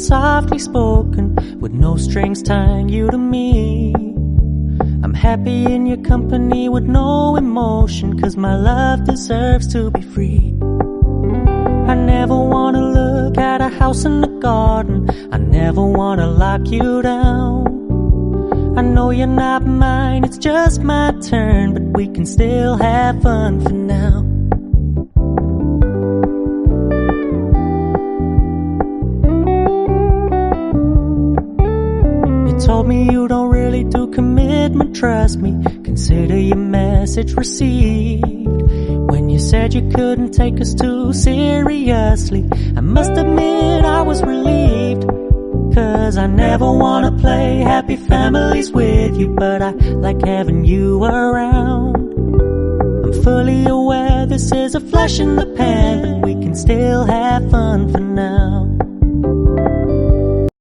softly spoken, with no strings tying you to me. I'm happy in your company with no emotion, 'cause my love deserves to be free. I never wanna look at a house in the garden, I never wanna lock you down. I know you're not mine, it's just my turn, but we can still have fun for now. You told me you don't really do commitment, trust me, consider your message received. When you said you couldn't take us too seriously, I must admit I was relieved. 'Cause I never wanna play happy families with you, but I like having you around. I'm fully aware this is a flash in the pan, but we can still have fun for now.